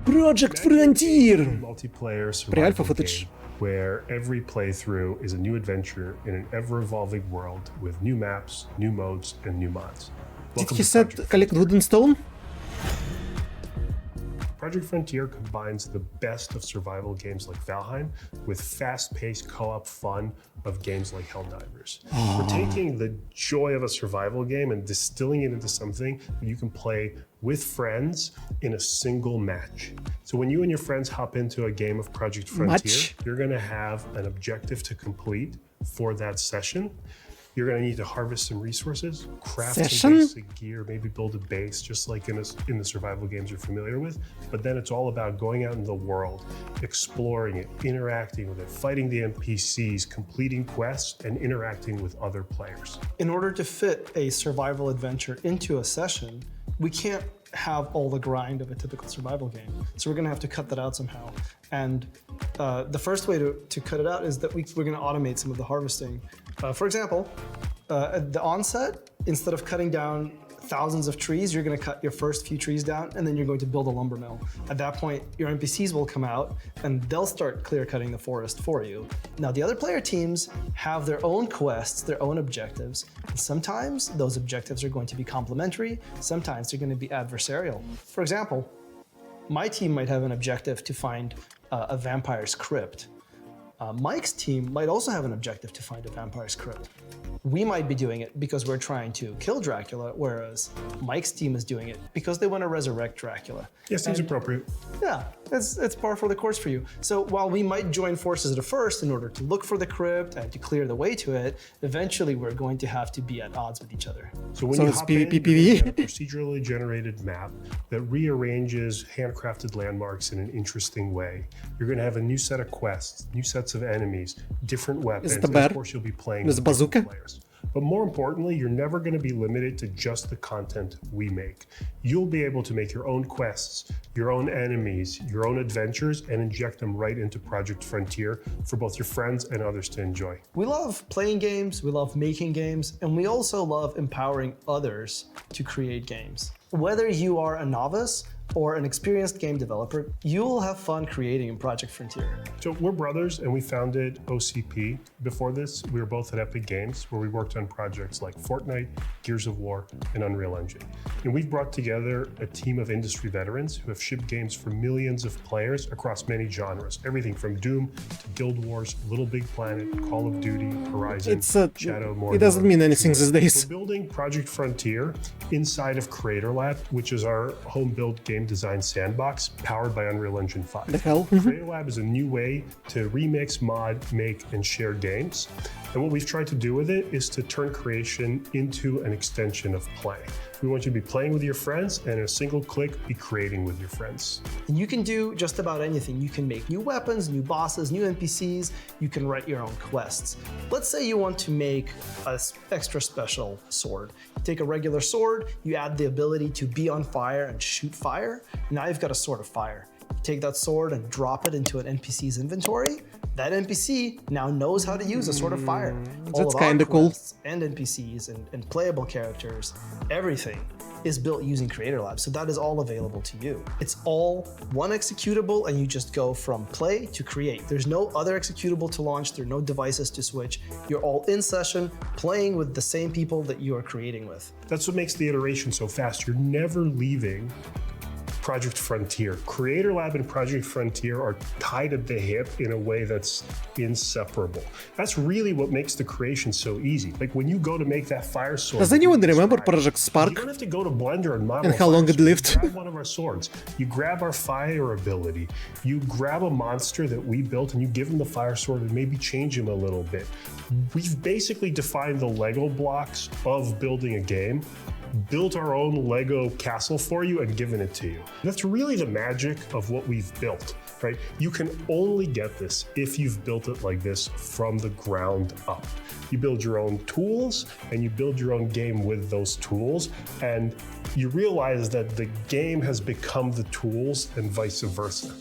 Project Frontier! Multiplayer Pre-alpha survival footage. game where every playthrough is a new adventure in an ever-evolving world with new maps, new modes, and new mods. Did Welcome he to said Project collect Frontier. wood and stone? Project Frontier combines the best of survival games like Valheim with fast-paced co-op fun of games like Helldivers. We're taking the joy of a survival game and distilling it into something that you can play with friends in a single match. So when you and your friends hop into a game of Project Frontier, you're gonna have an objective to complete for that session. You're going to need to harvest some resources, craft some basic gear, maybe build a base, just like in the survival games you're familiar with. But then it's all about going out in the world, exploring it, interacting with it, fighting the NPCs, completing quests, and interacting with other players. In order to fit a survival adventure into a session, we can't have all the grind of a typical survival game. So we're going to have to cut that out somehow. And the first way to cut it out is that we're going to automate some of the harvesting. For example, at the onset, instead of cutting down thousands of trees, you're going to cut your first few trees down, and then you're going to build a lumber mill. At that point, your NPCs will come out, and they'll start clear-cutting the forest for you. Now, the other player teams have their own quests, their own objectives, and sometimes those objectives are going to be complementary, sometimes they're going to be adversarial. For example, my team might have an objective to find a vampire's crypt. Mike's team might also have an objective to find a vampire's crypt. We might be doing it because we're trying to kill Dracula, whereas Mike's team is doing it because they want to resurrect Dracula. Yeah, seems appropriate. Yeah, it's par for the course for you. So while we might join forces at first in order to look for the crypt and to clear the way to it, eventually we're going to have to be at odds with each other. So when you hop in, you're gonna get a procedurally generated map that rearranges handcrafted landmarks in an interesting way. You're going to have a new set of quests, new sets of enemies, different weapons, and of course you'll be playing with different players. But more importantly, you're never going to be limited to just the content we make. You'll be able to make your own quests, your own enemies, your own adventures, and inject them right into Project Frontier for both your friends and others to enjoy. We love playing games, we love making games, and we also love empowering others to create games. Whether you are a novice or an experienced game developer, you will have fun creating in Project Frontier. So we're brothers and we founded OCP. Before this, we were both at Epic Games where we worked on projects like Fortnite, Gears of War, and Unreal Engine. And we've brought together a team of industry veterans who have shipped games for millions of players across many genres. Everything from Doom to Guild Wars, Little Big Planet, Call of Duty, Horizon, Shadow, Mordor. It doesn't mean anything these days. We're building Project Frontier inside of Creator Lab, which is our home-built game design sandbox powered by Unreal Engine 5. The hell? Creator Lab is a new way to remix, mod, make, and share games. And what we've tried to do with it is to turn creation into an extension of play. We want you to be playing with your friends and in a single click, be creating with your friends. And you can do just about anything. You can make new weapons, new bosses, new NPCs. You can write your own quests. Let's say you want to make an extra special sword. You take a regular sword, you add the ability to be on fire and shoot fire. Now you've got a sword of fire. You take that sword and drop it into an NPC's inventory. That NPC now knows how to use a sword of fire. That's kind of cool. And NPCs and playable characters, everything is built using Creator Lab. So that is all available to you. It's all one executable and you just go from play to create. There's no other executable to launch. There are no devices to switch. You're all in session playing with the same people that you are creating with. That's what makes the iteration so fast. You're never leaving Project Frontier. Creator Lab and Project Frontier are tied at the hip in a way that's inseparable. That's really what makes the creation so easy. Like when you go to make that fire sword. Does anyone remember Project Spark? You don't have to go to Blender and model and how long it lived. You grab one of our swords. You grab our fire ability. You grab a monster that we built and you give him the fire sword and maybe change him a little bit. We've basically defined the Lego blocks of building a game, built our own Lego castle for you and given it to you. That's really the magic of what we've built, right? You can only get this if you've built it like this from the ground up. You build your own tools and you build your own game with those tools, and you realize that the game has become the tools and vice versa.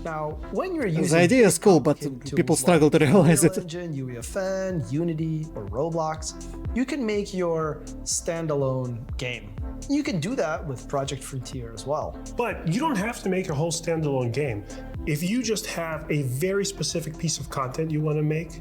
Now, when you're using the idea is cool, but people struggle to realize it. Engine, UEFN, Unity, or Roblox, you can make your standalone game. You can do that with Project Frontier as well. But you don't have to make a whole standalone game. If you just have a very specific piece of content you want to make,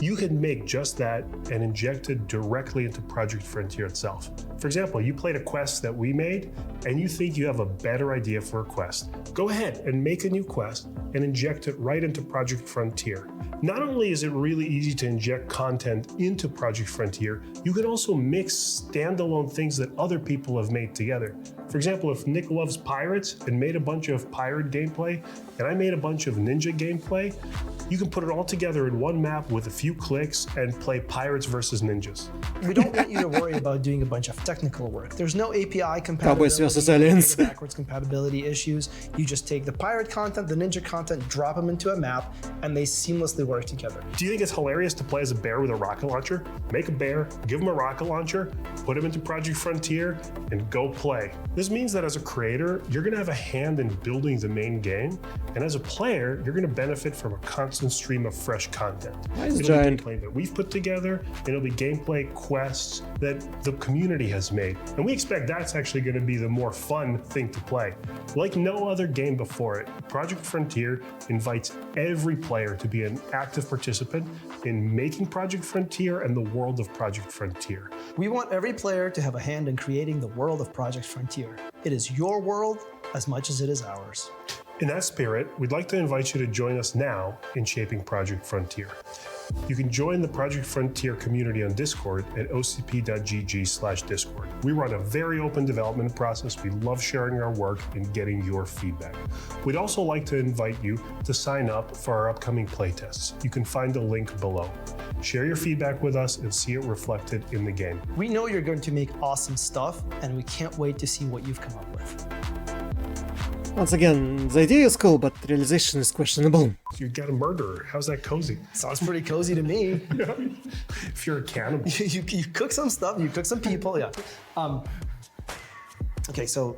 you can make just that and inject it directly into Project Frontier itself. For example, you played a quest that we made and you think you have a better idea for a quest. Go ahead and make a new quest and inject it right into Project Frontier. Not only is it really easy to inject content into Project Frontier, you can also mix standalone things that other people have made together. For example, if Nick loves pirates and made a bunch of pirate gameplay, and I made a bunch of ninja gameplay, you can put it all together in one map with a few clicks and play pirates versus ninjas. We don't want you to worry about doing a bunch of technical work. There's no API Cowboys compatibility, versus aliens. backwards compatibility issues. You just take the pirate content, the ninja content, drop them into a map, and they seamlessly work together. Do you think it's hilarious to play as a bear with a rocket launcher? Make a bear, give him a rocket launcher, put him into Project Frontier, and go play. This means that as a creator, you're gonna have a hand in building the main game, and as a player, you're gonna benefit from a constant stream of fresh content. Nice It'll giant. be gameplay that we've put together, and it'll be gameplay quests that the community has made. And we expect that's actually gonna be the more fun thing to play. Like no other game before it, Project Frontier invites every player to be an active participant in making Project Frontier and the world of Project Frontier. We want every player to have a hand in creating the world of Project Frontier. It is your world as much as it is ours. In that spirit, we'd like to invite you to join us now in shaping Project Frontier. You can join the Project Frontier community on Discord at ocp.gg/discord. We run a very open development process. We love sharing our work and getting your feedback. We'd also like to invite you to sign up for our upcoming playtests. You can find the link below. Share your feedback with us and see it reflected in the game. We know you're going to make awesome stuff, and we can't wait to see what you've come up with. Once again, the idea is cool, but realization is questionable. You got a murderer. How's that cozy? Sounds pretty cozy to me. If you're a cannibal. you cook some stuff, you cook some people, yeah. Okay, so